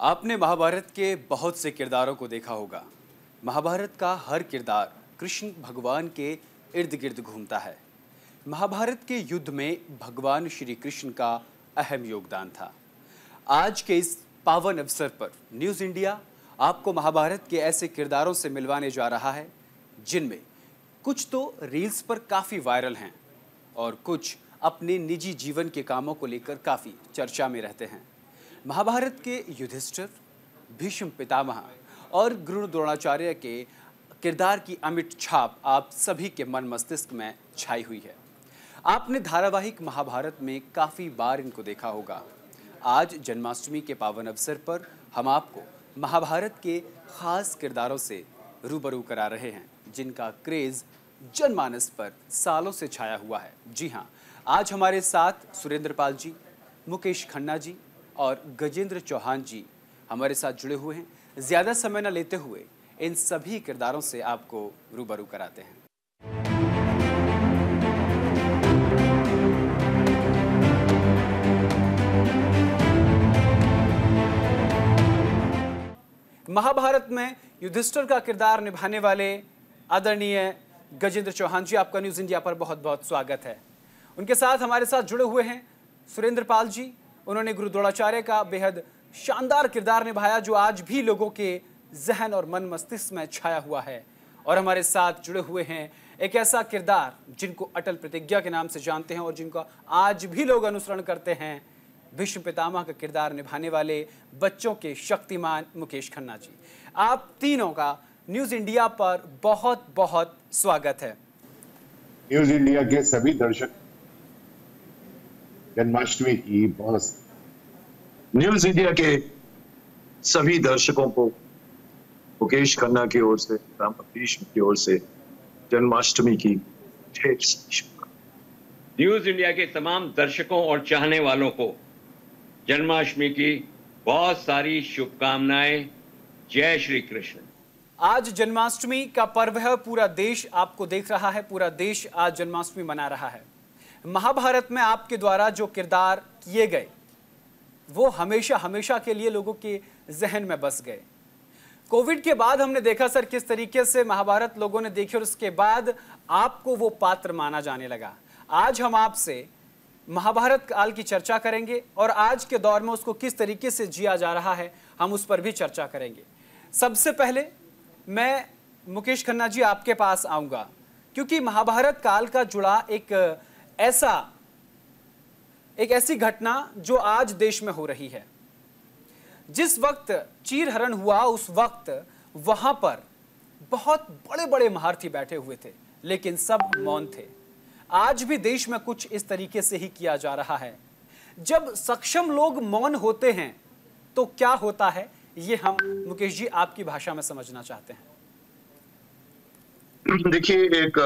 आपने महाभारत के बहुत से किरदारों को देखा होगा। महाभारत का हर किरदार कृष्ण भगवान के इर्द गिर्द घूमता है। महाभारत के युद्ध में भगवान श्री कृष्ण का अहम योगदान था। आज के इस पावन अवसर पर न्यूज़ इंडिया आपको महाभारत के ऐसे किरदारों से मिलवाने जा रहा है जिनमें कुछ तो रील्स पर काफ़ी वायरल हैं और कुछ अपने निजी जीवन के कामों को लेकर काफ़ी चर्चा में रहते हैं। महाभारत के युधिष्ठिर, भीष्म पितामह और गुरु द्रोणाचार्य के किरदार की अमिट छाप आप सभी के मन मस्तिष्क में छाई हुई है। आपने धारावाहिक महाभारत में काफ़ी बार इनको देखा होगा। आज जन्माष्टमी के पावन अवसर पर हम आपको महाभारत के खास किरदारों से रूबरू करा रहे हैं जिनका क्रेज़ जनमानस पर सालों से छाया हुआ है। जी हाँ, आज हमारे साथ सुरेंद्र पाल जी, मुकेश खन्ना जी और गजेंद्र चौहान जी हमारे साथ जुड़े हुए हैं। ज़्यादा समय न लेते हुए इन सभी किरदारों से आपको रूबरू कराते हैं। महाभारत में युधिष्ठिर का किरदार निभाने वाले आदरणीय गजेंद्र चौहान जी, आपका न्यूज़ इंडिया पर बहुत बहुत स्वागत है। उनके साथ हमारे साथ जुड़े हुए हैं सुरेंद्र पाल जी। उन्होंने गुरु द्रोणाचार्य का बेहद शानदार किरदार निभाया जो आज भी लोगों के जहन और मन मस्तिष्क में छाया हुआ है। और हमारे साथ जुड़े हुए हैं एक ऐसा किरदार जिनको अटल प्रतिज्ञा के नाम से जानते हैं और जिनका आज भी लोग अनुसरण करते हैं, भीष्म पितामह का किरदार निभाने वाले बच्चों के शक्तिमान मुकेश खन्ना जी। आप तीनों का न्यूज़ इंडिया पर बहुत बहुत स्वागत है। न्यूज़ इंडिया के सभी दर्शक जन्माष्टमी की बहुत न्यूज़ इंडिया के सभी दर्शकों को मुकेश खन्ना की ओर से, भीष्म की ओर से जन्माष्टमी की ढेर सारी शुभकामनाएं। न्यूज़ इंडिया के तमाम दर्शकों और चाहने वालों को जन्माष्टमी की बहुत सारी शुभकामनाएं। जय श्री कृष्ण। आज जन्माष्टमी का पर्व है, पूरा देश आपको देख रहा है, पूरा देश आज जन्माष्टमी मना रहा है। महाभारत में आपके द्वारा जो किरदार किए गए वो हमेशा हमेशा के लिए लोगों के जहन में बस गए। कोविड के बाद हमने देखा सर किस तरीके से महाभारत लोगों ने देखी और उसके बाद आपको वो पात्र माना जाने लगा। आज हम आपसे महाभारत काल की चर्चा करेंगे और आज के दौर में उसको किस तरीके से जिया जा रहा है हम उस पर भी चर्चा करेंगे। सबसे पहले मैं मुकेश खन्ना जी आपके पास आऊँगा क्योंकि महाभारत काल का जुड़ा एक ऐसी घटना जो आज देश में हो रही है। जिस वक्त चीरहरण हुआ उस वक्त वहां पर बहुत बड़े बड़े महारथी बैठे हुए थे लेकिन सब मौन थे। आज भी देश में कुछ इस तरीके से ही किया जा रहा है। जब सक्षम लोग मौन होते हैं तो क्या होता है, ये हम मुकेश जी आपकी भाषा में समझना चाहते हैं। देखिए, एक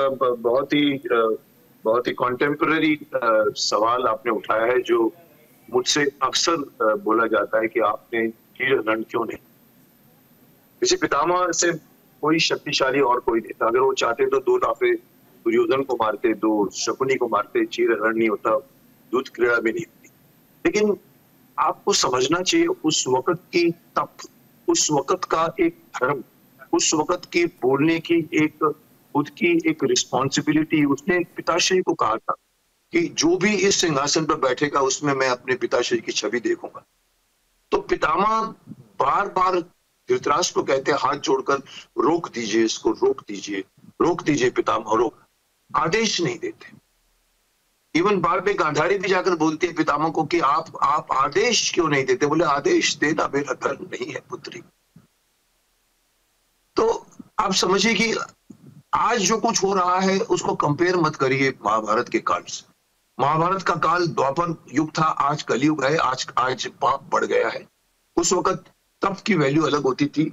बहुत ही कॉन्टेम्पररी सवाल आपने उठाया है जो मुझसे अक्सर बोला जाता है कि आपने चीरहरण क्यों नहीं। किसी पितामह से कोई शक्तिशाली और कोई नहीं था। अगर वो चाहते तो 2 लाफे दुर्योधन को मारते, 2 शकुनी को मारते, चीरहरण नहीं होता, युद्ध क्रीड़ा भी नहीं होती। लेकिन आपको समझना चाहिए उस वक्त की तप, उस वक्त का एक धर्म, उस वक्त के बोलने की एक खुद की एक रिस्पॉन्सिबिलिटी। उसने पिताश्री को कहा था कि जो भी इस सिंहासन पर बैठेगा उसमें मैं अपने पिताश्री की छवि देखूंगा। तो पितामह बार बार धृतराष्ट्र को कहते हैं हाथ जोड़कर, रोक दीजिए इसको, रोक दीजिए पितामह, रोक। आदेश नहीं देते। इवन बाद में गांधारी भी जाकर बोलती है पितामह को कि आप आदेश क्यों नहीं देते। बोले आदेश देना मेरा धर्म नहीं है पुत्री। तो आप समझिए कि आज जो कुछ हो रहा है उसको कंपेयर मत करिए महाभारत के काल से। महाभारत का काल द्वापर युग था, आज कलयुग है। आज पाप बढ़ गया है। उस वक्त तप की वैल्यू अलग होती थी,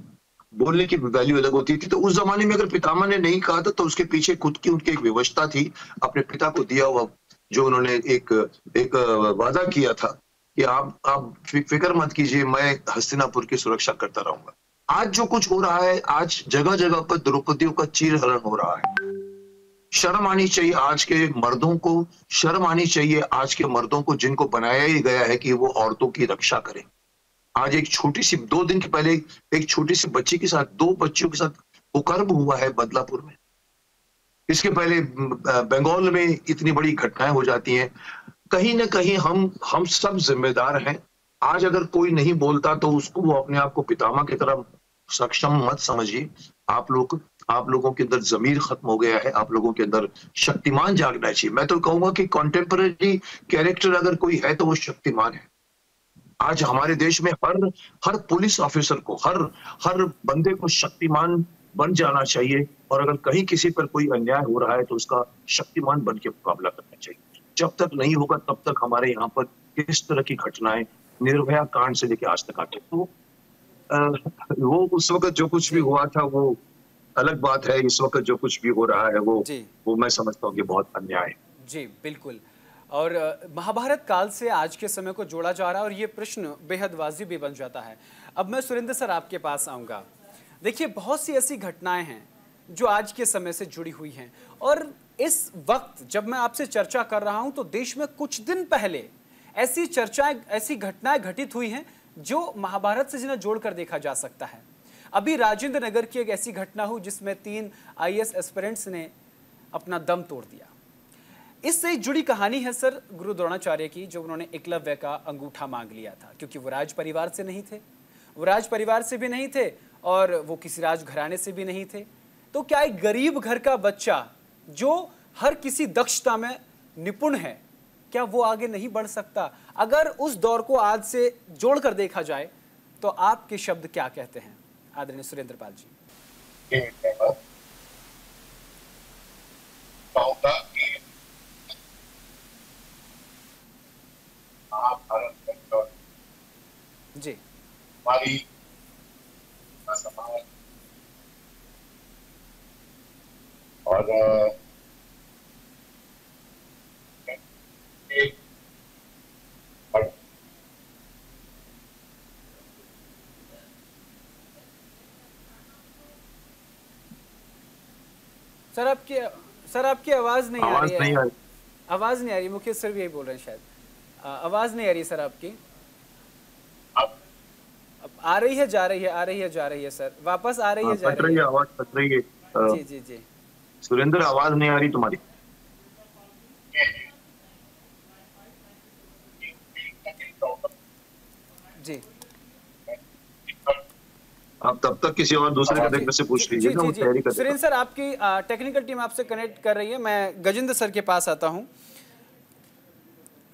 बोलने की वैल्यू अलग होती थी। तो उस जमाने में अगर पितामह ने नहीं कहा था तो उसके पीछे खुद की उनकी एक व्यवस्था थी, अपने पिता को दिया हुआ जो उन्होंने एक वादा किया था कि आप फिक्र मत कीजिए, मैं हस्तिनापुर की सुरक्षा करता रहूंगा। आज जो कुछ हो रहा है, आज जगह जगह पर द्रौपदियों का चीरहरण हो रहा है। शर्म आनी चाहिए आज के मर्दों को, शर्म आनी चाहिए आज के मर्दों को जिनको बनाया ही गया है कि वो औरतों की रक्षा करें। आज एक छोटी सी 2 दिन के पहले एक छोटी सी बच्ची के साथ, 2 बच्चियों के साथ कुकर्म हुआ है बदलापुर में। इसके पहले बंगाल में इतनी बड़ी घटनाएं हो जाती हैं। कहीं ना कहीं हम सब जिम्मेदार हैं। आज अगर कोई नहीं बोलता तो उसको वो अपने आप को पितामह की तरह सक्षम मत समझिए। आप लोगों के अंदर जमीर खत्म हो गया है। आप लोगों के अंदर शक्तिमान जागना चाहिए। मैं तो कहूंगा कि कॉन्टेम्पररी कैरेक्टर अगर कोई है तो वो शक्तिमान है। आज हमारे देश में हर पुलिस ऑफिसर को, हर बंदे को शक्तिमान बन जाना चाहिए। और अगर कहीं किसी पर कोई अन्याय हो रहा है तो उसका शक्तिमान बन के मुकाबला करना चाहिए। जब तक नहीं होगा तब तक हमारे यहाँ पर इस तरह की घटनाएं निर्भया कांड से लेकर आज तक आते, तो वो उस वक्त जो कुछ भी हुआ था वो अलग बात है। इस वक्त जो कुछ भी हो रहा है वो मैं समझता हूँ कि बहुत अन्याय है। जी बिल्कुल। और महाभारत काल से आज के समय को जोड़ा जा रहा है और ये प्रश्न बेहद वाजिब भी बन जाता है। अब मैं सुरेंद्र सर आपके पास आऊँगा। देखिए, बहुत सी ऐसी घटनाएं हैं जो आज के समय से जुड़ी हुई हैं और इस वक्त जब मैं आपसे चर्चा कर रहा हूं तो देश में कुछ दिन पहले ऐसी घटनाएं घटित हुई हैं जो महाभारत से जिन्हें जोड़कर देखा जा सकता है। अभी राजेंद्र नगर की एक ऐसी घटना हुई जिसमें 3 IAS एस्पिरेंट्स ने अपना दम तोड़ दिया। इससे जुड़ी कहानी है सर गुरु द्रोणाचार्य की, जो उन्होंने एकलव्य का अंगूठा मांग लिया था क्योंकि वो राज परिवार से नहीं थे, वो राज परिवार से भी नहीं थे और वो किसी राज घराने से भी नहीं थे। तो क्या एक गरीब घर का बच्चा जो हर किसी दक्षता में निपुण है, क्या वो आगे नहीं बढ़ सकता? अगर उस दौर को आज से जोड़कर देखा जाए तो आपके शब्द क्या कहते हैं आदरणीय सुरेंद्र पाल जी? जी हमारी समाज और सर आपकी आवाज नहीं आ रही है। नहीं आवाज नहीं आ रही। मुखिया सर भी यही बोल रहे हैं शायद। आवाज नहीं आ रही सर आपकी। अब आ रही है, जा रही है, आ रही है, जा रही है सर, वापस आ रही है, जा रही है। आवाज कट रही है। जी जी जी सुरेंद्र, आवाज नहीं आ रही तुम्हारी। जी आप तब तक किसी और दूसरे कनेक्टर से पूछ लीजिए ना, वो तैयारी कर। सुरेंद्र सर, आपकी टेक्निकल टीम आपसे कनेक्ट कर रही है। मैं गजेंद्र सर के पास आता हूं।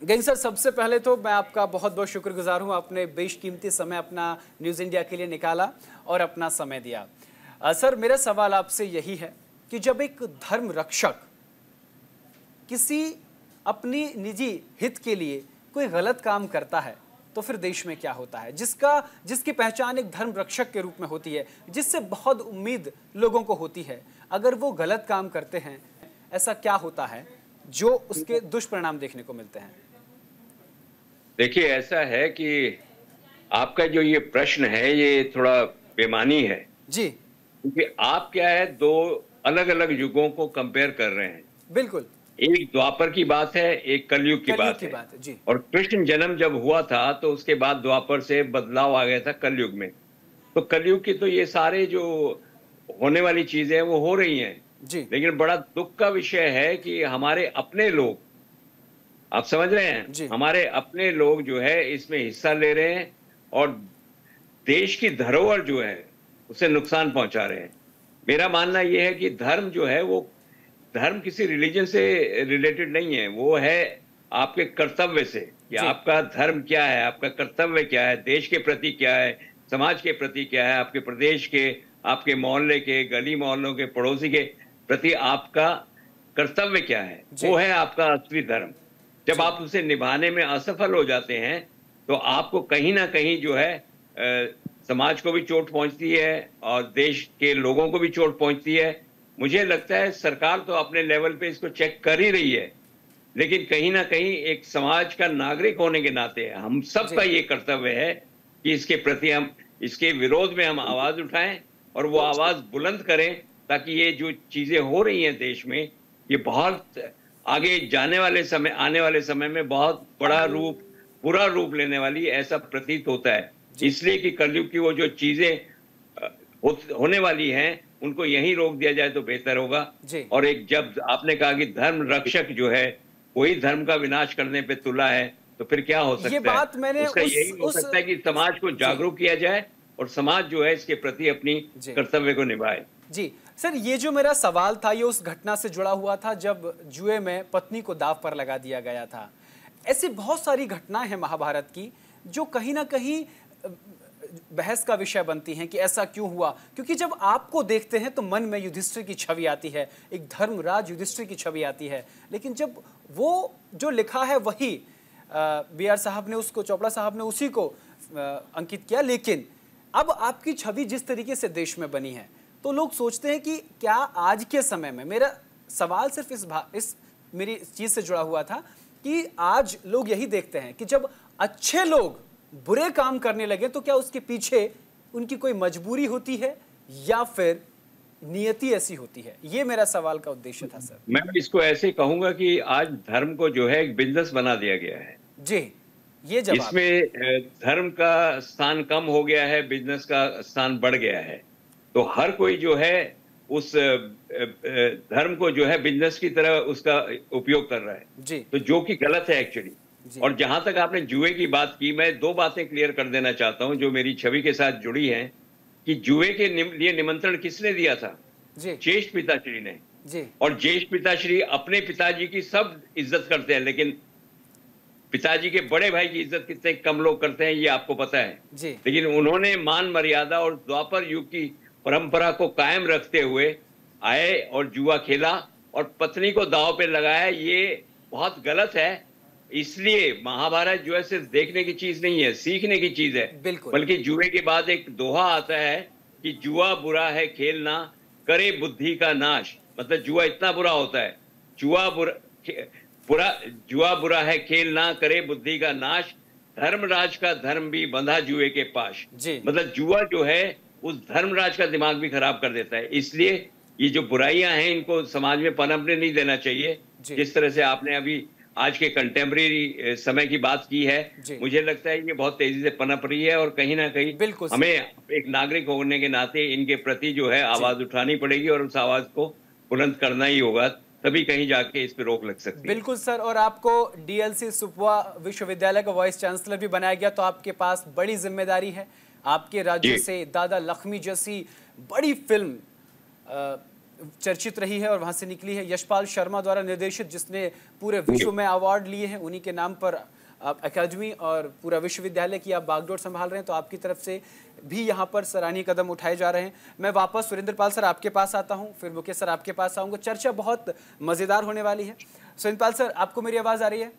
गजेंद्र सर, सबसे पहले तो मैं आपका बहुत बहुत शुक्रगुजार हूं। आपने बेशकीमती समय अपना न्यूज़ इंडिया के लिए निकाला और अपना समय दिया। सर, मेरा सवाल आपसे यही है कि जब एक धर्म रक्षक किसी अपनी निजी हित के लिए कोई गलत काम करता है तो फिर देश में क्या होता है? जिसकी पहचान एक धर्म रक्षक के रूप में होती है, जिससे बहुत उम्मीद लोगों को होती है, अगर वो गलत काम करते हैं, ऐसा क्या होता है जो उसके दुष्परिणाम देखने को मिलते हैं? देखिए, ऐसा है कि आपका जो ये प्रश्न है ये थोड़ा बेमानी है जी, क्योंकि आप क्या है, 2 अलग अलग युगों को कंपेयर कर रहे हैं। बिल्कुल। एक द्वापर की बात है, एक कलयुग की बात है। जी। और कृष्ण जन्म जब हुआ था तो उसके बाद द्वापर से बदलाव आ गया था कलयुग में। तो कलयुग की तो ये सारे जो होने वाली चीजें हैं वो हो रही हैं जी। लेकिन बड़ा दुख का विषय है कि हमारे अपने लोग, आप समझ रहे हैं जी। हमारे अपने लोग जो है इसमें हिस्सा ले रहे हैं और देश की धरोहर जो है उसे नुकसान पहुंचा रहे हैं। मेरा मानना यह है कि धर्म जो है वो धर्म किसी रिलीजन से रिलेटेड नहीं है, वो है आपके कर्तव्य से कि आपका धर्म क्या है, आपका कर्तव्य क्या है, देश के प्रति क्या है, समाज के प्रति क्या है, आपके प्रदेश के, आपके मोहल्ले के, गली मोहल्लों के, पड़ोसी के प्रति आपका कर्तव्य क्या है, वो है आपका असली धर्म। जब आप उसे निभाने में असफल हो जाते हैं तो आपको कहीं ना कहीं जो है समाज को भी चोट पहुंचती है और देश के लोगों को भी चोट पहुंचती है। मुझे लगता है सरकार तो अपने लेवल पे इसको चेक कर ही रही है, लेकिन कहीं ना कहीं एक समाज का नागरिक होने के नाते हम सबका ये कर्तव्य है कि इसके प्रति हम, इसके विरोध में हम आवाज उठाएं और वो आवाज बुलंद करें ताकि ये जो चीजें हो रही हैं देश में, ये बहुत आगे आने वाले समय में बहुत बड़ा रूप, बुरा रूप लेने वाली, ऐसा प्रतीत होता है। इसलिए कि कलयुग की वो जो चीजें होने वाली हैं उनको यहीं रोक दिया जाए तो बेहतर होगा। जी। और एक जब आपने कहा कि धर्म रक्षक जो है कोई धर्म का विनाश करने पे तुला है, तो फिर क्या हो ये सकता है? बात मैंने उसका यही हो सकता है कि समाज को जी। जागरूक किया जाए और समाज जो है इसके प्रति अपनी जी। कर्तव्य को निभाए। जी सर, ये जो मेरा सवाल था ये उस घटना से जुड़ा हुआ था जब जुए में पत्नी को दांव पर लगा दिया गया था। ऐसी बहुत सारी घटनाएं हैं महाभारत की जो कहीं ना कहीं बहस का विषय बनती हैं कि ऐसा क्यों हुआ, क्योंकि जब आपको देखते हैं तो मन में युधिष्ठिर की छवि आती है, एक धर्मराज युधिष्ठिर की छवि आती है। लेकिन जब वो जो लिखा है वही BR साहब ने उसको, चोपड़ा साहब ने उसी को अंकित किया, लेकिन अब आपकी छवि जिस तरीके से देश में बनी है तो लोग सोचते हैं कि क्या आज के समय में, मेरा सवाल सिर्फ इस मेरी चीज से जुड़ा हुआ था कि आज लोग यही देखते हैं कि जब अच्छे लोग बुरे काम करने लगे तो क्या उसके पीछे उनकी कोई मजबूरी होती है या फिर नियति ऐसी होती है? ये मेरा सवाल का उद्देश्य था सर। मैं इसको ऐसे कहूंगा कि आज धर्म को जो है एक बिजनेस बना दिया गया है। जी, ये जवाब। इसमें धर्म का स्थान कम हो गया है, बिजनेस का स्थान बढ़ गया है। तो हर कोई जो है उस धर्म को जो है बिजनेस की तरह उसका उपयोग कर रहा है जी। तो जो कि गलत है एक्चुअली। और जहां तक आपने जुए की बात की, मैं दो बातें क्लियर कर देना चाहता हूं जो मेरी छवि के साथ जुड़ी हैं कि जुए के लिए निमंत्रण किसने दिया था? जी। ज्येष्ठ पिताश्री ने। जी। और ज्येष्ठ पिताश्री अपने पिताजी की सब इज्जत करते हैं, लेकिन पिताजी के बड़े भाई की इज्जत कितने कम लोग करते हैं ये आपको पता है जी। लेकिन उन्होंने मान मर्यादा और द्वापर युग की परंपरा को कायम रखते हुए आए और जुआ खेला और पत्नी को दांव पे लगाया। ये बहुत गलत है। इसलिए महाभारत जो है सिर्फ देखने की चीज नहीं है, सीखने की चीज है। बिल्कुल। बल्कि जुए के बाद एक दोहा आता है कि जुआ बुरा है खेलना, करे बुद्धि का नाश। मतलब जुआ इतना बुरा होता है, जुआ बुरा है खेल ना, करे बुद्धि का नाश, धर्मराज का धर्म भी बंधा जुए के पास। मतलब जुआ जो है उस धर्मराज का दिमाग भी खराब कर देता है। इसलिए ये जो बुराइयां हैं इनको समाज में पनपने नहीं देना चाहिए। जिस तरह से आपने अभी आज के कंटेम्प्रेरी समय की बात की है, मुझे लगता है ये बहुत तेजी से पनप रही है और कहीं ना कहीं हमें एक नागरिक होने के नाते इनके प्रति जो है आवाज उठानी पड़ेगी और उस आवाज को बुलंद करना ही होगा, तभी कहीं जाके इस पे रोक लग सकती है। बिल्कुल सर। और आपको डीएलसी सुपवा विश्वविद्यालय का वाइस चांसलर भी बनाया गया, तो आपके पास बड़ी जिम्मेदारी है। आपके राज्य से दादा लक्ष्मी जैसी बड़ी फिल्म चर्चित रही है और वहां से निकली है, यशपाल शर्मा द्वारा निर्देशित, जिसने पूरे विश्व में अवार्ड लिए हैं। उन्हीं के नाम पर अकादमी और पूरा विश्वविद्यालय की आप बागडोर संभाल रहे हैं, तो आपकी तरफ से भी यहाँ पर सराहनीय कदम उठाए जा रहे हैं। मैं वापस सुरेंद्र पाल सर आपके पास आता हूँ, फिर मुकेश सर आपके पास आऊँगा। चर्चा बहुत मजेदार होने वाली है। सुरेंद्र पाल सर, आपको मेरी आवाज आ रही है?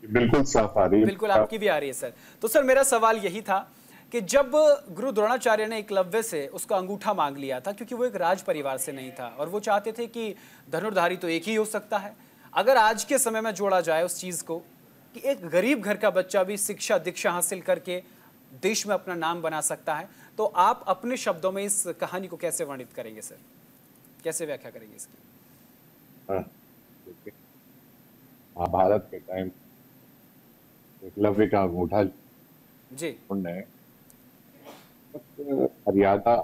बिल्कुल साफ आ रही है। बिल्कुल आपकी भी आ रही है सर। तो सर मेरा सवाल यही था कि जब गुरु द्रोणाचार्य ने एकलव्य से उसका अंगूठा मांग लिया था, क्योंकि वो एक राज परिवार से नहीं था और वो चाहते थे कि धनुर्धारी तो एक ही हो सकता है। अगर आज के समय में जोड़ा जाए उस चीज को कि एक गरीब घर का बच्चा भी शिक्षा दीक्षा हासिल करके देश में अपना नाम बना सकता है, तो आप अपने शब्दों में इस कहानी को कैसे वर्णित करेंगे सर? कैसे व्याख्या करेंगे इसकी? महाभारत के टाइम एकलव्य का अंगूठा जी मर्यादा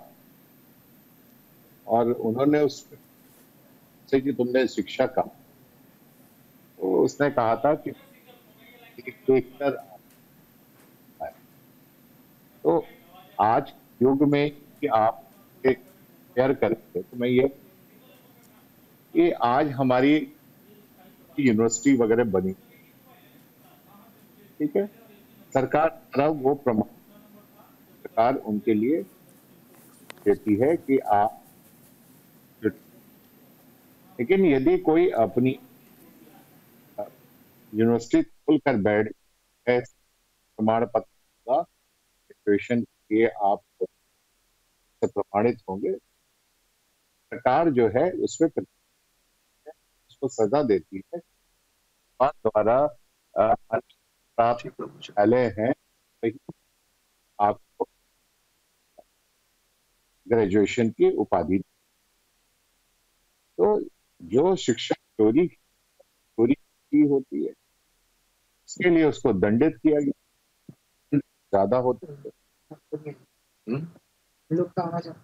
और उन्होंने उससे कि तुमने शिक्षा का, तो उसने कहा था कि तो आज युग में कि आप शेयर करेंगे तो मैं ये कि आज हमारी यूनिवर्सिटी वगैरह बनी, ठीक है, सरकार वो प्रमाण सरकार उनके लिए देती है कि आप, लेकिन यदि कोई अपनी यूनिवर्सिटी खोलकर बैठ है, प्रमाण पत्र का ग्रेजुएशन के आप प्रमाणित होंगे, सरकार जो है उसमें उसको सजा देती है। द्वारा प्राप्त विद्यालय हैं आपको ग्रेजुएशन की उपाधि। तो जो शिक्षा चोरी की होती है उसके लिए उसको दंडित किया गया। ज्यादा होते हैं।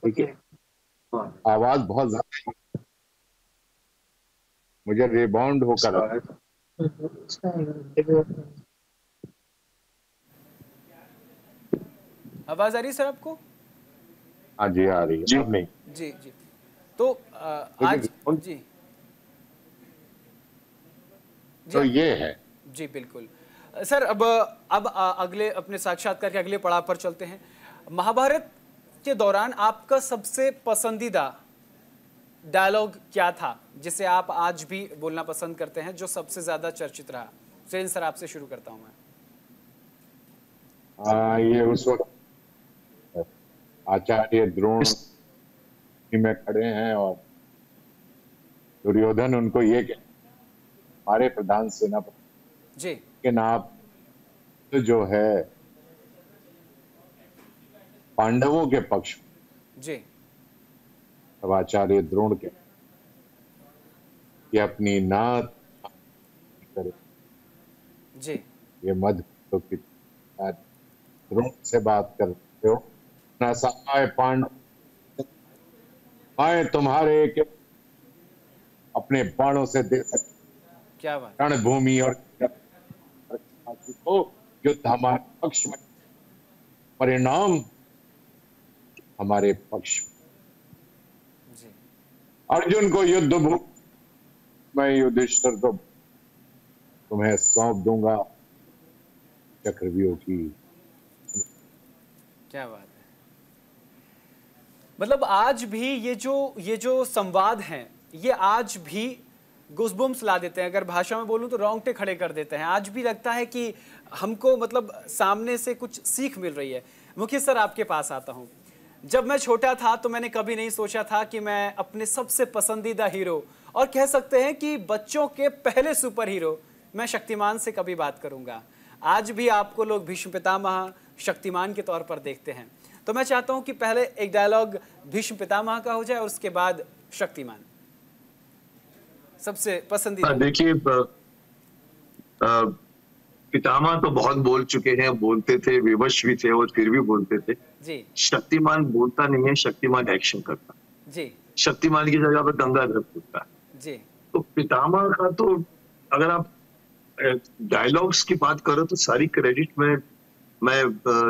ठीक है, आवाज बहुत ज्यादा है। मुझे रिबाउंड होकर आ रहा है। आवाज आ रही है सर आपको? हाँ जी, आ रही है। जी। अब नहीं। जी जी। तो आज जी तो ये है। जी बिल्कुल सर। अब अगले अपने साक्षात्कार के अगले पड़ाव पर चलते हैं। महाभारत के दौरान आपका सबसे पसंदीदा डायलॉग क्या था, जिसे आप आज भी बोलना पसंद करते हैं, जो सबसे ज्यादा चर्चित रहा? सुरेंद्र सर, आपसे शुरू करता हूं मैं। ये उस वक्त आचार्य द्रोण में खड़े हैं और दुर्योधन उनको ये कहते, हमारे प्रधान सेनापति जी लेकिन आप जो है पांडवों के पक्ष में। जी तब आचार्य द्रोण के ये अपनी नाक करे, जी ये मध तो की द्रोण से बात करते हो ना, सहाय पांडव आए तुम्हारे के अपने बाणों से दे सकते। क्या बात। रणभूमि और युद्ध हमारे पक्ष में, परिणाम हमारे पक्ष में। जी अर्जुन को युद्ध भूमि, मैं युधिष्ठिर को तुम्हें सौंप दूंगा चक्रव्यूह की। क्या बात है। मतलब आज भी ये जो संवाद हैं, ये आज भी गुस्बम्स ला देते हैं। अगर भाषा में बोलूं तो रोंगटे खड़े कर देते हैं। आज भी लगता है कि हमको मतलब सामने से कुछ सीख मिल रही है। मुखित सर, आपके पास आता हूं। जब मैं छोटा था तो मैंने कभी नहीं सोचा था कि मैं अपने सबसे पसंदीदा हीरो और कह सकते हैं कि बच्चों के पहले सुपर हीरो मैं शक्तिमान से कभी बात करूंगा। आज भी आपको लोग भीष्म पितामह, शक्तिमान के तौर पर देखते हैं। तो मैं चाहता हूं कि पहले एक डायलॉग भीष्म पितामह का हो जाए और उसके बाद शक्तिमान। सबसे पसंदीदा। देखिए, पितामह तो बहुत बोल चुके हैं, बोलते थे, विवश भी थे और फिर भी बोलते थे। जी शक्तिमान बोलता नहीं है, शक्तिमान एक्शन करता। जी शक्तिमान की जगह पर गंगाधर बोलता है। जी तो पितामह का तो अगर आप डायलॉग्स की बात करो तो सारी क्रेडिट मैं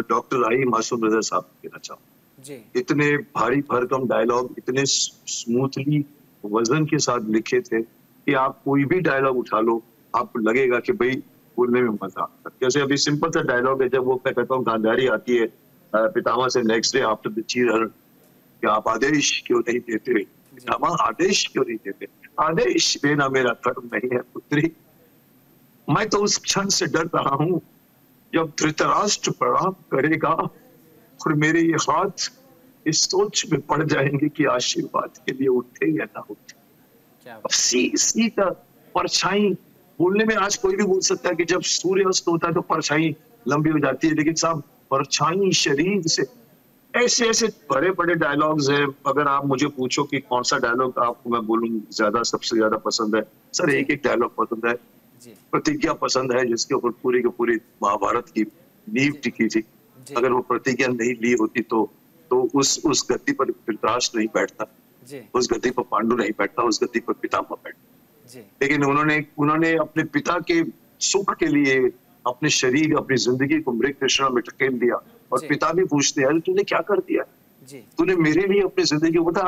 डॉक्टर राही मासूम रजा साहब को देना चाहूँ। जी इतने भारी भरकम डायलॉग इतने स्मूथली वजन के साथ लिखे थे कि आप कोई भी डायलॉग उठा लो, आपको लगेगा कि भाई बोलने में मजा आता है। जैसे अभी सिंपल सा डायलॉग है, जब वो मैं कहता हूँ गांधारी आती है पितामह से नेक्स्ट डे आफ्टर द चीरहरण, कि आप आदेश क्यों नहीं देते? पितामह आदेश क्यों नहीं देते? आदेश देना मेरा धर्म नहीं है पुत्री। मैं तो उस क्षण से डर रहा हूँ जब धृतराष्ट्र प्रणाम करेगा और मेरे ये हाथ इस सोच में पड़ जाएंगे कि आशीर्वाद के लिए उठे या ना उठे। सी का परछाई बोलने में आज कोई भी बोल सकता है कि जब सूर्य अस्त होता है तो परछाई लंबी हो जाती है, लेकिन साहब परछाई शरीर से ऐसे ऐसे बड़े बड़े डायलॉग्स हैं। अगर आप मुझे पूछो कि कौन सा डायलॉग आपको मैं बोलूं ज्यादा सबसे ज्यादा पसंद है, सर एक एक डायलॉग पसंद है। प्रतिज्ञा पसंद है, जिसके ऊपर पूरी की पूरी महाभारत की नींव टिकी थी। अगर वो प्रतिज्ञा नहीं ली होती तो उस गद्दी पर धृतराष्ट्र नहीं बैठता, उस गद्दी पर पांडु नहीं बैठता, उस गद्दी पर पितामह बैठता। लेकिन उन्होंने अपने पिता के सुख के लिए अपने शरीर, अपनी जिंदगी को मृग तृष्णा में ढकेल दिया। और पिता भी पूछते हैं, तूने क्या कर दिया? तूने मेरे लिए अपनी जिंदगी को बता।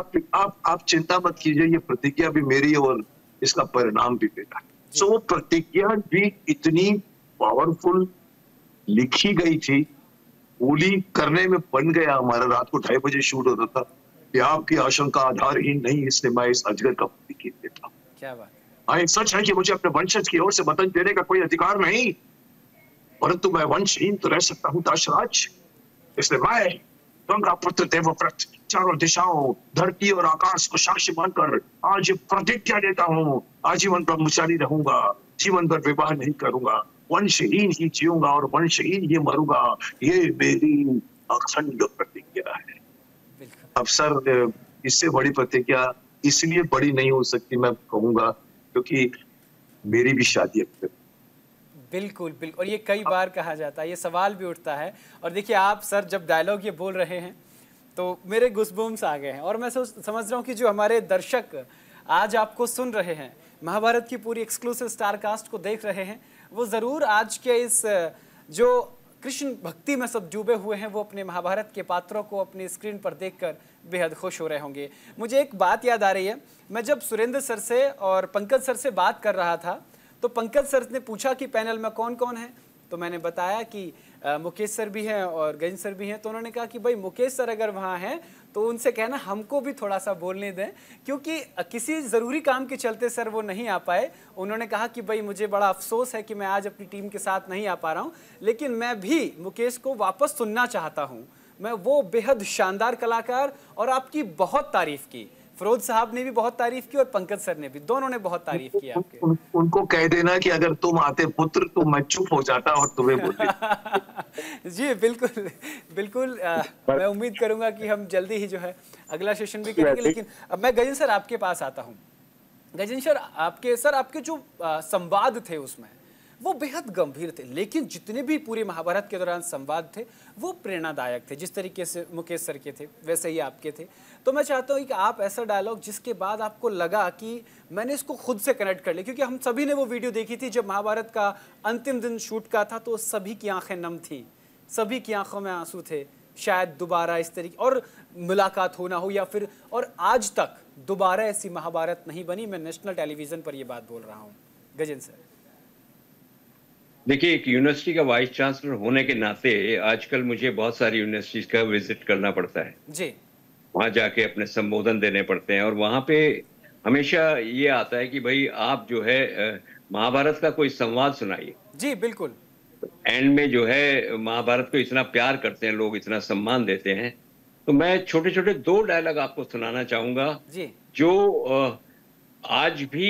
आप चिंता मत कीजिए, ये प्रतिज्ञा भी मेरी है और इसका परिणाम भी मेरा है। सो वो प्रतिज्ञा भी इतनी पावरफुल लिखी गई थी, बोली करने में बन गया। हमारा रात को 2:30 बजे शूट होता था कि आपकी आशंका आधारहीन नहीं, इसलिए मैं इस अजगर का प्रतिज्ञा देता हूँ। क्या बात है। हाँ, सच है कि मुझे अपने वंशज की ओर से वतन देने का कोई अधिकार नहीं, परंतु मैं वंशहीन तो रह सकता हूँ दासराज। इसलिए मैं गंगा पुत्र देवव्रत चारों दिशाओं, धरती और आकाश को साक्षी मानकर आज प्रतिज्ञा देता हूँ, आजीवन ब्रह्मचारी रहूंगा, जीवन भर विवाह नहीं करूंगा, वंशहीन ही जीऊंगा और वंशहीन ही मरूंगा। ये मेरी अखंड प्रतिज्ञा है। अब सर, इससे बड़ी प्रतिज्ञा इसलिए बड़ी नहीं हो सकती मैं कहूंगा क्योंकि मेरी भी शादी है। बिल्कुल बिल्कुल, और ये कई बार कहा जाता है, ये सवाल भी उठता है। और देखिए आप सर जब डायलॉग ये बोल रहे हैं तो मेरे गुस्बम्स आ गए हैं, और मैं समझ रहा हूँ कि जो हमारे दर्शक आज आपको सुन रहे हैं, महाभारत की पूरी एक्सक्लूसिव स्टार कास्ट को देख रहे हैं, वो ज़रूर आज के इस जो कृष्ण भक्ति में सब डूबे हुए हैं, वो अपने महाभारत के पात्रों को अपनी स्क्रीन पर देखकर बेहद खुश हो रहे होंगे। मुझे एक बात याद आ रही है, मैं जब सुरेंद्र सर से और पंकज सर से बात कर रहा था तो पंकज सर ने पूछा कि पैनल में कौन कौन है, तो मैंने बताया कि मुकेश सर भी हैं और गजेंद्र सर भी हैं। तो उन्होंने कहा कि भाई मुकेश सर अगर वहाँ हैं तो उनसे कहना हमको भी थोड़ा सा बोलने दें, क्योंकि किसी ज़रूरी काम के चलते सर वो नहीं आ पाए। उन्होंने कहा कि भाई मुझे बड़ा अफसोस है कि मैं आज अपनी टीम के साथ नहीं आ पा रहा हूँ, लेकिन मैं भी मुकेश को वापस सुनना चाहता हूँ। मैं वो बेहद शानदार कलाकार, और आपकी बहुत तारीफ़ की, फिरोज साहब ने भी बहुत तारीफ की और पंकज सर ने भी, दोनों ने बहुत तारीफ की आपके। उनको कह देना कि अगर तुम आते पुत्र तो मैं चुप हो जाता और तुम्हें बोलते। जी बिल्कुल बिल्कुल, मैं उम्मीद करूंगा कि हम जल्दी ही जो है अगला सेशन भी करेंगे। लेकिन अब मैं गजेंद्र सर आपके पास आता हूँ। गजेंद्र सर आपके जो संवाद थे उसमें वो बेहद गंभीर थे, लेकिन जितने भी पूरे महाभारत के दौरान संवाद थे वो प्रेरणादायक थे। जिस तरीके से मुकेश सर के थे वैसे ही आपके थे। तो मैं चाहता हूँ कि आप ऐसा डायलॉग जिसके बाद आपको लगा कि मैंने इसको खुद से कनेक्ट कर लिया, क्योंकि हम सभी ने वो वीडियो देखी थी जब महाभारत का अंतिम दिन शूट का था, तो सभी की आंखें नम थी, सभी की आंखों में आंसू थे। शायद दोबारा इस तरीके और मुलाकात होना हो, या फिर और आज तक दोबारा ऐसी महाभारत नहीं बनी। मैं नेशनल टेलीविजन पर ये बात बोल रहा हूँ। गजेंद्र सर देखिए, एक यूनिवर्सिटी का वाइस चांसलर होने के नाते आजकल मुझे बहुत सारी यूनिवर्सिटीज का विजिट करना पड़ता है जी। वहां जाके अपने संबोधन देने पड़ते हैं, और वहां पे हमेशा ये आता है कि भाई आप जो है महाभारत का कोई संवाद सुनाइए। जी बिल्कुल। एंड में जो है महाभारत को इतना प्यार करते हैं लोग, इतना सम्मान देते हैं, तो मैं छोटे छोटे 2 डायलॉग आपको सुनाना चाहूंगा जी, जो आज भी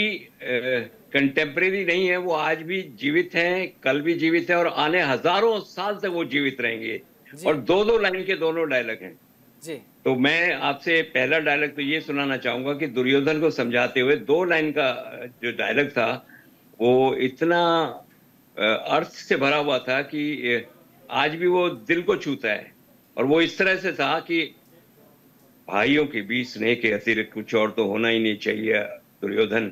कंटेम्प्रेरी नहीं है, वो आज भी जीवित हैं, कल भी जीवित है और आने हजारों साल तक वो जीवित रहेंगे। और 2-2 लाइन के दोनों डायलॉग हैं जी। तो मैं आपसे पहला डायलॉग तो ये सुनाना चाहूंगा कि दुर्योधन को समझाते हुए 2 लाइन का जो डायलॉग था वो इतना अर्थ से भरा हुआ था कि आज भी वो दिल को छूता है। और वो इस तरह से था कि भाइयों के बीच स्नेह के अतिरिक्त कुछ और तो होना ही नहीं चाहिए दुर्योधन,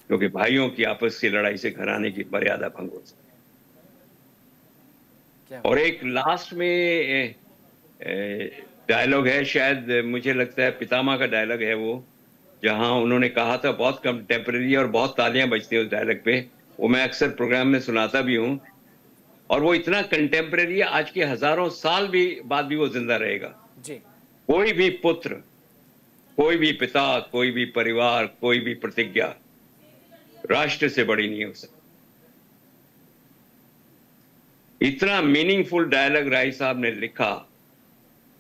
क्योंकि भाइयों की आपस की लड़ाई से घराने की मर्यादा भंग हो सकती है। और एक लास्ट में डायलॉग है, शायद मुझे लगता है पितामह का डायलॉग है वो, जहां उन्होंने कहा था, बहुत कंटेम्परेरी और बहुत तालियां बजती है उस डायलॉग पे, वो मैं अक्सर प्रोग्राम में सुनाता भी हूं, और वो इतना कंटेम्परेरी है आज के हजारों साल भी बाद भी वो जिंदा रहेगा जी। कोई भी पुत्र, कोई भी पिता, कोई भी परिवार, कोई भी प्रतिज्ञा राष्ट्र से बड़ी नहीं हो सकती। इतना मीनिंगफुल डायलॉग राय साहब ने लिखा,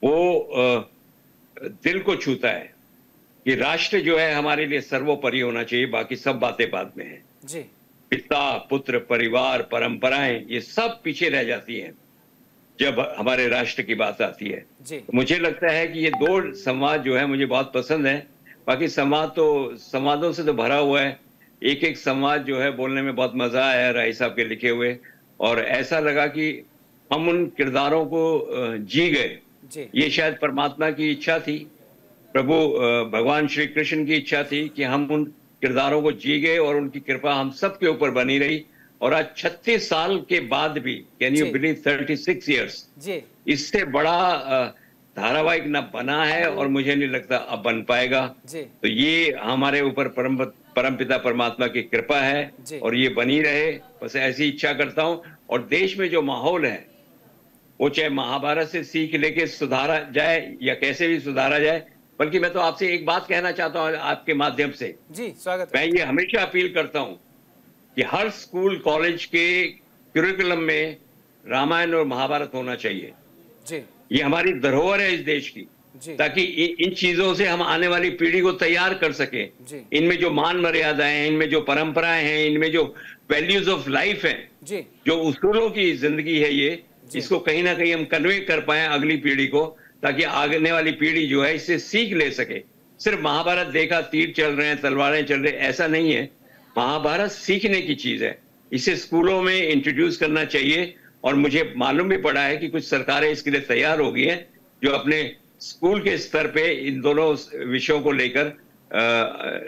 वो दिल को छूता है कि राष्ट्र जो है हमारे लिए सर्वोपरि होना चाहिए, बाकी सब बातें बाद में हैं जी। पिता, पुत्र, परिवार, परंपराएं, ये सब पीछे रह जाती हैं जब हमारे राष्ट्र की बात आती है। तो मुझे लगता है कि ये 2 संवाद जो है मुझे बहुत पसंद है। बाकी संवादों से तो भरा हुआ है, एक एक संवाद जो है बोलने में बहुत मजा आया राय साहब के लिखे हुए, और ऐसा लगा कि हम उन किरदारों को जी गए। ये शायद परमात्मा की इच्छा थी, प्रभु भगवान श्री कृष्ण की इच्छा थी कि हम उन किरदारों को जी गए, और उनकी कृपा हम सब के ऊपर बनी रही। और आज 36 साल के बाद भी, कैन यू बिलीव, 36 इयर्स, इससे बड़ा धारावाहिक न बना है और मुझे नहीं लगता अब बन पाएगा। तो ये हमारे ऊपर परमपिता परमात्मा की कृपा है, और ये बनी रहे, बस ऐसी इच्छा करता हूं। और देश में जो माहौल है वो चाहे महाभारत से सीख लेके सुधारा जाए या कैसे भी सुधारा जाए, बल्कि मैं तो आपसे एक बात कहना चाहता हूं आपके माध्यम से। जी स्वागत। मैं ये हमेशा अपील करता हूं कि हर स्कूल कॉलेज के करिकुलम में रामायण और महाभारत होना चाहिए जी। ये हमारी धरोहर है इस देश की, ताकि इन चीजों से हम आने वाली पीढ़ी को तैयार कर सके। इनमें जो मान मर्यादाएं हैं, इनमें जो परंपराएं हैं, इनमें जो वैल्यूज ऑफ लाइफ है, जो उसूलों की जिंदगी है, ये इसको कहीं ना कहीं हम कन्वे कर पाए अगली पीढ़ी को, ताकि आने वाली पीढ़ी जो है इससे सीख ले सके। सिर्फ महाभारत देखा, तीर चल रहे हैं, तलवारें चल रही, ऐसा नहीं है। महाभारत सीखने की चीज है, इसे स्कूलों में इंट्रोड्यूस करना चाहिए। और मुझे मालूम भी पड़ा है कि कुछ सरकारें इसके लिए तैयार हो गई हैं, जो अपने स्कूल के स्तर पे इन दोनों विषयों को लेकर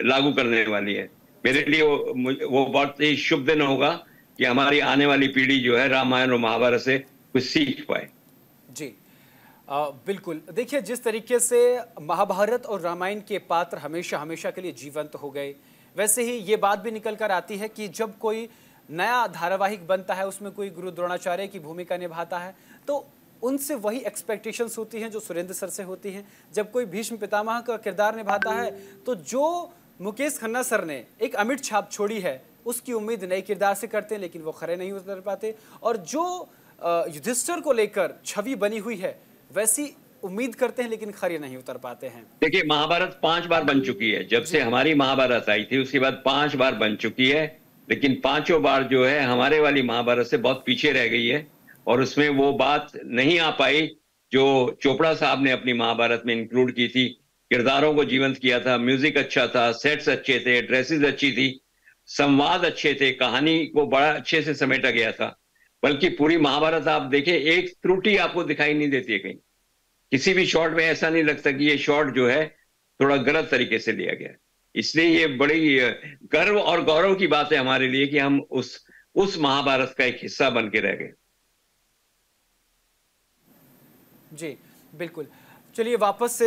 लागू करने वाली है। मेरे लिए वो बहुत ही शुभ दिन होगा कि हमारी आने वाली पीढ़ी जो है रामायण और महाभारत से कुछ सीख पाए। जी बिल्कुल। देखिए, जिस तरीके से महाभारत और रामायण के पात्र हमेशा हमेशा के लिए जीवंत हो गए, वैसे ही ये बात भी निकल कर आती है कि जब कोई नया धारावाहिक बनता है, उसमें कोई गुरु द्रोणाचार्य की भूमिका निभाता है, तो उनसे वही एक्सपेक्टेशंस होती हैं जो सुरेंद्र सर से होती हैं। जब कोई भीष्म पितामह का किरदार निभाता है, तो जो मुकेश खन्ना सर ने एक अमिट छाप छोड़ी है, उसकी उम्मीद नए किरदार से करते हैं, लेकिन वो खरे नहीं उतर पाते। और जो युधिष्ठिर को लेकर छवि बनी हुई है, वैसी उम्मीद करते हैं, लेकिन खरे नहीं उतर पाते हैं। देखिए, महाभारत 5 बार बन चुकी है। जब से हमारी महाभारत आई थी, उसके बाद 5 बार बन चुकी है, लेकिन पांचों बार जो है हमारे वाली महाभारत से बहुत पीछे रह गई है। और उसमें वो बात नहीं आ पाई जो चोपड़ा साहब ने अपनी महाभारत में इंक्लूड की थी। किरदारों को जीवंत किया था, म्यूजिक अच्छा था, सेट्स अच्छे थे, ड्रेसेस अच्छी थी, संवाद अच्छे थे, कहानी को बड़ा अच्छे से समेटा गया था। बल्कि पूरी महाभारत आप देखें, एक त्रुटि आपको दिखाई नहीं देती है कहीं। किसी भी शॉट में ऐसा नहीं लगता कि ये शॉट जो है थोड़ा गलत तरीके से लिया गया। इसलिए ये बड़ी गर्व और गौरव की बात है हमारे लिए कि हम उस महाभारत का एक हिस्सा बन के रह गए। जी बिल्कुल। चलिए वापस से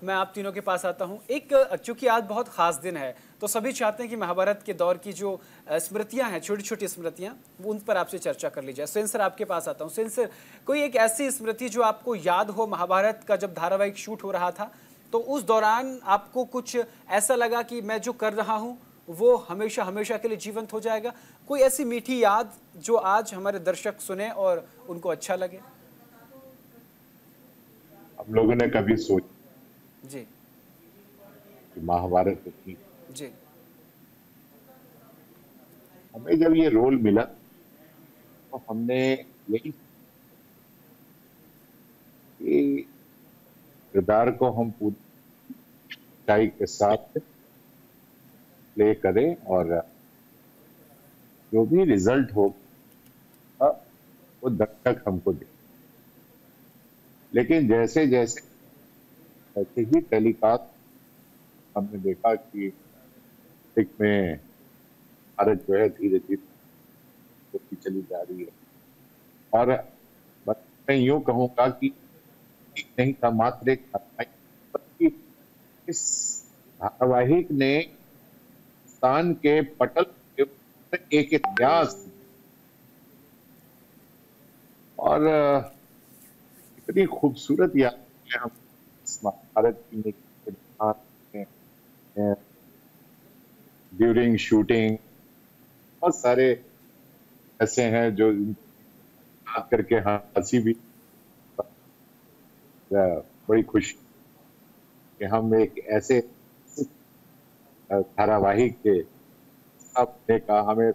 मैं आप तीनों के पास आता हूँ। एक चूंकि आज बहुत खास दिन है, तो सभी चाहते हैं कि महाभारत के दौर की जो स्मृतियां हैं, छोटी छोटी स्मृतियां, उन पर आपसे चर्चा कर ली जाए। सुरेंद्र सर, आपके पास आता हूँ। सुरेंद्र सर, कोई एक ऐसी स्मृति जो आपको याद हो, महाभारत का जब धारावाहिक शूट हो रहा था, तो उस दौरान आपको कुछ ऐसा लगा कि मैं जो कर रहा हूँ वो हमेशा हमेशा के लिए जीवंत हो जाएगा? कोई ऐसी मीठी याद जो आज हमारे दर्शक सुने और उनको अच्छा लगे? हम लोगों ने कभी सोचा जी कि महाभारत की जी हमें जब ये रोल मिला तो हमने यही कि किरदार को हम पूरी सच्चाई के साथ प्ले करें और जो भी रिजल्ट हो वो दर्शक हमको दे। लेकिन जैसे जैसे ऐसे ही टेलीकास्ट हमने देखा कि एक में भारत जो है धीरे धीरे होती चली जा रही है। और मैं यूं कहूंगा कि नहीं था मात्र एक धारावाहिक, बल्कि इस धारावाहिक ने हिंदुस्तान के पटल के ऊपर एक इतिहास और इतनी खूबसूरत याद हम इस महाभारत की ड्यूरिंग शूटिंग बहुत सारे ऐसे हैं जो याद करके हंसी भी बड़ी खुशी कि हम एक ऐसे धारावाहिक के अपने का हमें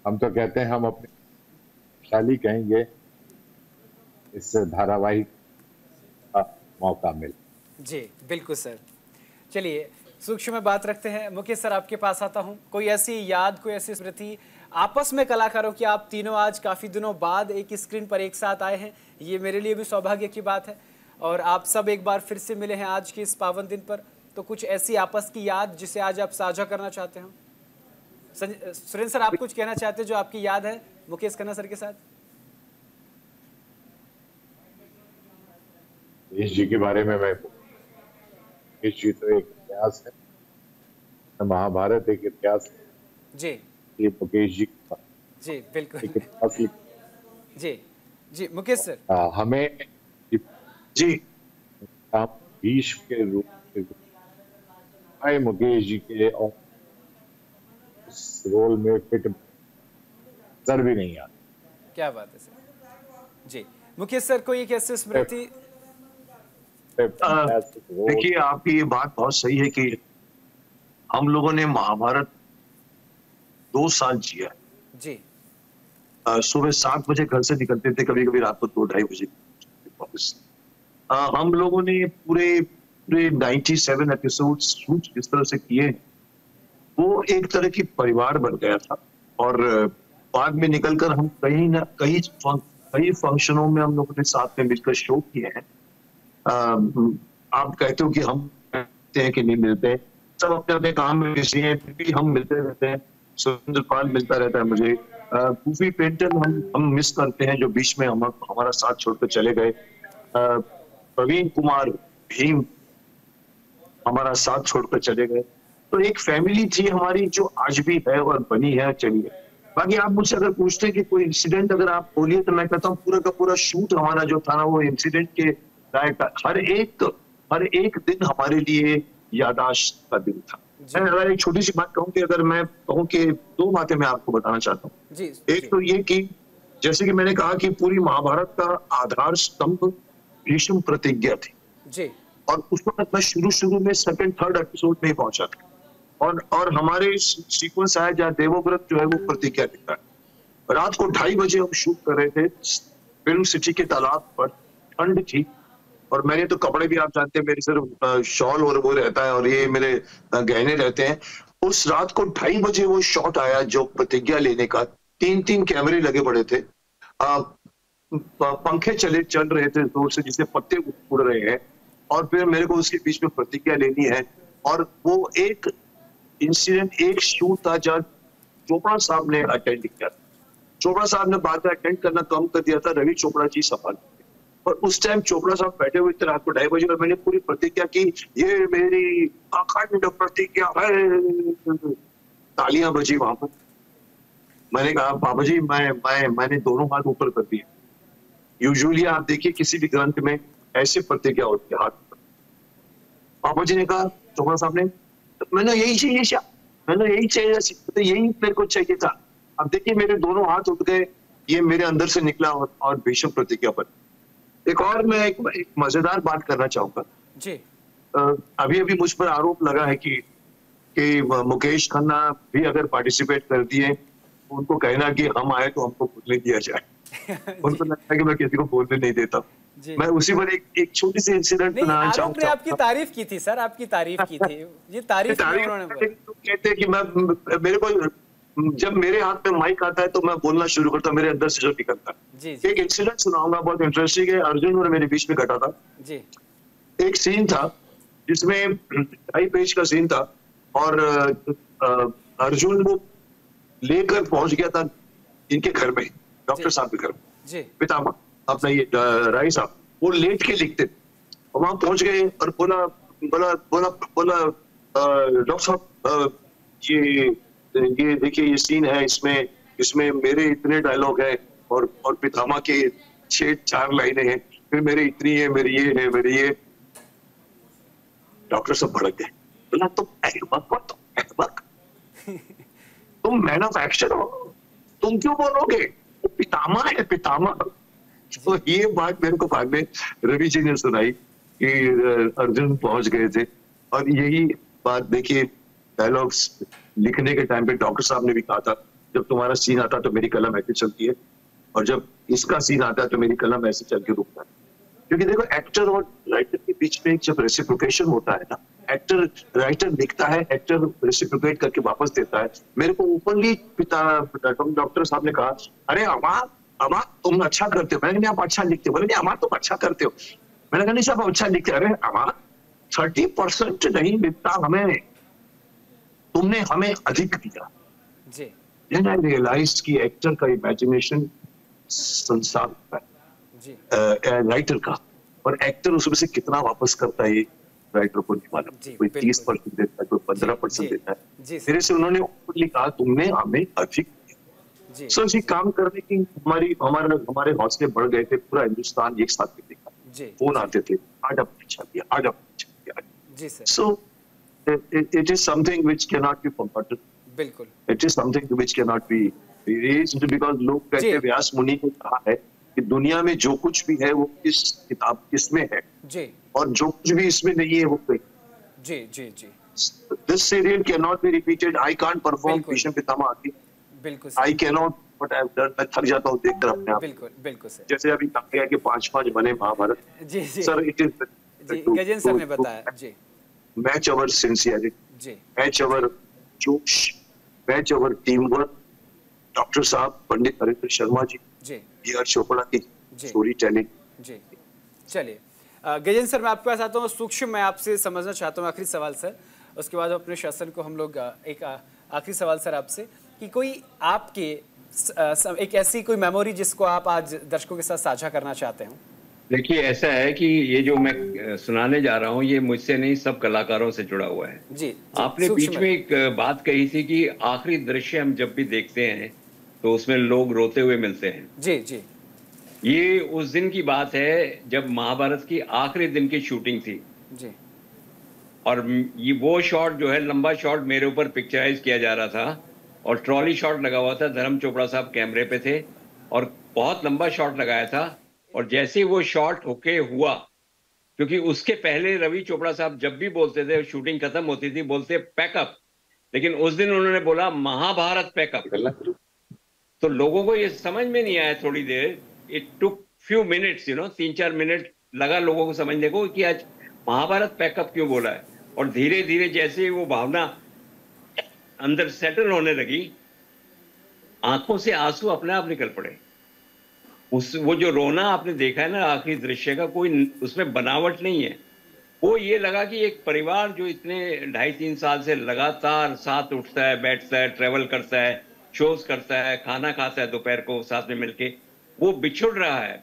हम तो कहते हैं हम अपने शाली कहेंगे इस धारावाहिक का मौका मिला। जी बिल्कुल सर। चलिए सूक्ष्म में बात रखते हैं। मुकेश सर, आपके पास आता हूं। कोई ऐसी याद, कोई ऐसी स्मृति आपस में कलाकारों की? आप तीनों आज काफ़ी दिनों बाद एक स्क्रीन पर एक साथ आए हैं, ये मेरे लिए भी सौभाग्य की बात है। और आप सब एक बार फिर से मिले हैं आज के इस पावन दिन पर। तो कुछ ऐसी आपस की याद जिसे आज आप साझा करना चाहते हो? सुरेंद्र सर, आप कुछ कहना चाहते हैं जो आपकी याद है मुकेश खन्ना सर के साथ? मुकेश जी के बारे में मैं, मुकेश जी तो एक इतिहास है, महाभारत एक इतिहास है जी। ये मुकेश जी जी बिल्कुल एक इतिहास जी जी मुकेश सर, हमें जी भीष्म के रूप में मुकेश जी के और उस रोल में फिट सर भी नहीं आता। क्या बात है सर। जी मुकेश सर, कोई एक ऐसी स्मृति? देखिए, आपकी ये बात बहुत सही है कि हम लोगों ने महाभारत 2 साल जिया जी। सुबह 7 बजे घर से निकलते थे, कभी कभी रात को 2-2:30 बजे वापस। हम लोगों ने पूरे 97 एपिसोड शूट जिस तरह से किए, वो एक तरह की परिवार बन गया था। और बाद में निकलकर हम कई फंक्शनों में हम लोगों ने साथ में मिलकर शो किए हैं। आप कहते हो कि हम मिलते हैं कि नहीं मिलते हैं, सब अपने अपने काम में बिजी हैं, फिर भी हम मिलते रहते हैं। सुरेंद्र पाल मिलता रहता है मुझे, कूफी पेंटन हम मिस करते हैं जो बीच में हमारा साथ छोड़कर चले गए। प्रवीण कुमार भीम हमारा साथ छोड़कर चले गए। तो एक फैमिली थी हमारी जो आज भी है और बनी है, चलिए। बाकी आप मुझसे अगर पूछते हैं कि कोई इंसिडेंट अगर आप बोलिए तो मैं कहता हूँ पूरा का पूरा शूट हमारा जो था ना वो इंसिडेंट के लायक। हर एक दिन हमारे लिए याददाश्त का दिन था। मैं अगर एक छोटी सी बात कहूँ कि अगर मैं कहूँ कि 2 बातें मैं आपको बताना चाहता हूँ। एक तो ये कि जैसे कि मैंने कहा कि पूरी महाभारत का आधार स्तंभ भीष्म प्रतिज्ञा थी जी। और उस वक्त मैं शुरू में 2nd 3rd एपिसोड में ही पहुंचा था। और हमारे सीक्वेंस आया जहाँ देवव्रत जो है वो प्रतिज्ञा लिखता है। रात को 2:30 बजे हम शूट कर रहे थे फिल्म सिटी के तालाब पर, ठंड थी और मैंने तो कपड़े भी, आप जानते हैं मेरे सिर्फ शॉल और वो रहता है और ये मेरे गहने रहते हैं। उस रात को 2:30 बजे वो शॉट आया जो प्रतिज्ञा लेने का। 3 कैमरे लगे पड़े थे, पंखे चल रहे थे जोर से जिससे पत्ते उड़ रहे हैं, और फिर मेरे को उसके बीच में प्रतिज्ञा लेनी है। और वो एक इंसिडेंट, एक शूट था जहाँ चोपड़ा साहब ने अटेंड किया। चोपड़ा साहब ने बाद में अटेंड करना कम कर दिया था, रवि चोपड़ा जी संभाल। और उस टाइम चोपड़ा साहब बैठे हुए थे रात को 2:30 बजे और मैंने पूरी प्रतिज्ञा की, ये मेरी अखंड प्रतिज्ञा है। तालियां बजी वहां पर। मैंने कहा बाबा जी मैंने दोनों हाथ ऊपर कर दिए। यूजुअली आप देखिए किसी भी ग्रंथ में ऐसे प्रतिज्ञा होती है हाथ पर। बाबा जी ने कहा, चोपड़ा साहब ने, मैंने यही चाहिए, तो यही मेरे को चाहिए था। अब देखिए मेरे दोनों हाथ उठ गए, ये मेरे अंदर से निकला और भीष्म प्रतिज्ञा पर। एक और मैं एक मजेदार बात करना चाहूंगा जी। अभी मुझ पर आरोप लगा है कि मुकेश खन्ना भी अगर पार्टिसिपेट कर दिए, उनको कहना कि हम आए तो हमको बोलने दिया जाए। उनको लगता है कि मैं किसी को बोलने नहीं देता। मैं उसी पर एक छोटी सी इंसिडेंट बनाना चाहूंगा। आपकी तारीफ की थी सर, आपकी तारीफ की थी, ये तारीफ कहते हैं कि मैं मेरे को जब मेरे हाथ में माइक आता है तो मैं बोलना शुरू करता हूँ, मेरे अंदर से जो निकलता है। एक इंसिडेंट सुनाऊंगा, बहुत इंटरेस्टिंग है, अर्जुन और मेरे बीच में घटा था जी। एक सीन था जिसमें 2.5 पेज का सीन था और अर्जुन वो लेकर पहुंच गया था इनके घर में, डॉक्टर साहब के घर में, पितामह अपना ये राय साहब, वो लेट के लिखते। वहां पहुंच गए और बोला डॉक्टर साहब ये देखिए ये सीन है, इसमें मेरे इतने डायलॉग है और पितामह के 6-4 लाइनें हैं, फिर मेरे इतनी है, मेरी ये है, मेरी ये। डॉक्टर साहब भड़क गए, बोला तुम मैन ऑफ एक्शन हो, तुम क्यों बोलोगे, वो पितामह है, पितामह। तो ये बात मेरे को बाद में रवि जी ने सुनाई कि अर्जुन पहुंच गए थे। और यही बात देखिए डायलॉग्स लिखने के टाइम पे डॉक्टर साहब ने भी कहा था, जब तुम्हारा सीन आता तो मेरी कलम ऐसे चलती है और जब इसका सीन आता है तो मेरी कलम ऐसे चल के रुकता है। क्योंकि देखो एक्टर और राइटर के बीच में जब रेसिप्रोकेशन होता है ना, एक्टर राइटर लिखता है, एक्टर रेसिप्रोकेट करके वापस देता है। मेरे को ओपनली डॉक्टर साहब ने कहा, अरे अमा तुम अच्छा करते हो। मैंने कहा आप अच्छा लिखते हो। बोले अमा तुम अच्छा करते हो। मैंने कहा नहीं साहब अच्छा लिखते। अरे अमा 30% नहीं मिलता हमें, तुमने हमें अधिक दिया जी। Then I realized कि एक्टर का इमेजिनेशन संसार होता है राइटर का, और एक्टर उसमें से कितना वापस करता है ये राइटर को नहीं मालूम। कोई 30% देता है, कोई 15% देता है। मेरे से उन्होंने ओपनली कहा तुमने हमें अधिक दिया। सो इसी काम करने की हमारे हौसले बढ़ गए थे। पूरा हिंदुस्तान एक साथ में देखा, फोन आते थे, आज आपने अच्छा दिया, आज आपने अच्छा दिया। सो it is something which cannot be forgotten. बिल्कुल। It is something which cannot be erased because लोग कहते हैं, व्यास मुनि ने कहा है कि दुनिया में जो कुछ भी है वो इस किताब इसमें है जी, और जो कुछ भी इसमें नहीं है वो कहीं जी जी जी। This serial cannot be repeated. I can't perform Bhishma Pitamah आदि। बिल्कुल। I cannot what I have done. मैं थक जाता हूँ देखकर अपने आप। बिल्कुल बिल्कुल सर। जैसे अभी कहा गया कि 5-5 बने महाभारत। जी जी। Sir it is। Gajendra sir ने बताया जी। Match our sincerity, match our जोश, match over team work, doctor साहब पंडित नरेंद्र शर्मा जी, जी बी.आर. चोपड़ा की जी। Story telling. जी चलिए गजेंद्र सर, मैं आपके पास आता हूँ। सूक्ष्म मैं आपसे समझना चाहता हूँ आखिरी सवाल सर, उसके बाद अपने शासन को हम लोग एक आखिरी सवाल सर आपसे कि कोई आपके एक ऐसी कोई मेमोरी जिसको आप आज दर्शकों के साथ साझा करना चाहते हो। देखिए, ऐसा है कि ये जो मैं सुनाने जा रहा हूँ ये मुझसे नहीं, सब कलाकारों से जुड़ा हुआ है। जी, जी आपने बीच में एक बात कही थी कि आखिरी दृश्य हम जब भी देखते हैं तो उसमें लोग रोते हुए मिलते हैं। जी जी। ये उस दिन की बात है जब महाभारत की आखिरी दिन की शूटिंग थी जी। और ये वो शॉट जो है, लंबा शॉट मेरे ऊपर पिक्चराइज किया जा रहा था और ट्रॉली शॉट लगा हुआ था। धर्म चोपड़ा साहब कैमरे पे थे और बहुत लंबा शॉट लगाया था। और जैसे ही वो शॉट होके हुआ, क्योंकि उसके पहले रवि चोपड़ा साहब जब भी बोलते थे, शूटिंग खत्म होती थी, बोलते पैकअप, लेकिन उस दिन उन्होंने बोला महाभारत पैकअप। तो लोगों को ये समझ में नहीं आया थोड़ी देर। It took few minutes, 3-4 minute लगा लोगों को समझने को कि आज महाभारत पैकअप क्यों बोला है। और धीरे धीरे जैसे वो भावना अंदर सेटल होने लगी, आंखों से आंसू अपने आप निकल पड़े। वो जो रोना आपने देखा है ना आखिरी दृश्य का, कोई उसमें बनावट नहीं है। वो ये लगा कि एक परिवार जो इतने 2.5-3 साल से लगातार साथ उठता है, बैठता है, ट्रेवल करता है, शोज करता है, खाना खाता है दोपहर को साथ में मिलके, वो बिछुड़ रहा है।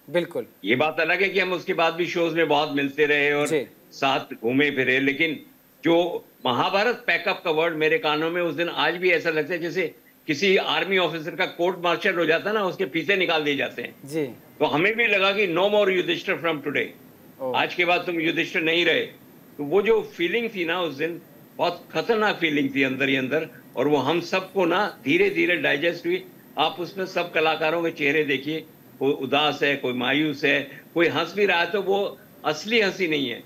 बिल्कुल। ये बात अलग है कि हम उसके बाद भी शोज में बहुत मिलते रहे और साथ घूमे फिरे, लेकिन जो महाभारत पैकअप का वर्ड मेरे कानों में उस दिन आज भी ऐसा लगता है जैसे किसी आर्मी ऑफिसर का कोर्ट मार्शल हो जाता है ना, उसके फीते निकाल दिए जाते हैं जी। तो हमें भी लगा कि no more Yudhishthir from today, आज के बाद तुम युधिष्ठिर नहीं रहे। तो वो जो फीलिंग थी ना उस दिन, बहुत खतरनाक फीलिंग थी अंदर ही अंदर, और वो हम सबको ना धीरे धीरे डाइजेस्ट हुई। आप उसमें सब कलाकारों के चेहरे देखिए, कोई उदास है, कोई मायूस है, कोई हंस भी रहा है तो वो असली हंसी नहीं है,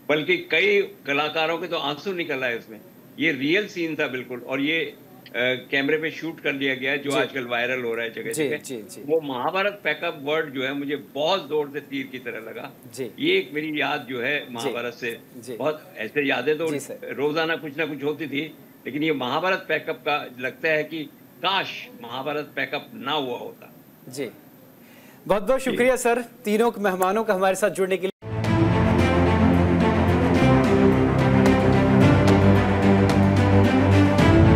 बल्कि कई कलाकारों के तो आंसू निकल आए उसमें। ये रियल सीन था बिल्कुल, और ये कैमरे पे शूट कर लिया गया जो आजकल वायरल हो रहा है जगह जगह। वो महाभारत पैकअप वर्ड जो है मुझे बहुत जोर से तीर की तरह लगा। ये एक मेरी याद जो है महाभारत से, बहुत ऐसे यादें तो रोजाना कुछ ना कुछ होती थी, लेकिन ये महाभारत पैकअप का लगता है कि काश महाभारत पैकअप ना हुआ होता। जी, बहुत बहुत शुक्रिया सर तीनों मेहमानों का हमारे साथ जुड़ने के लिए।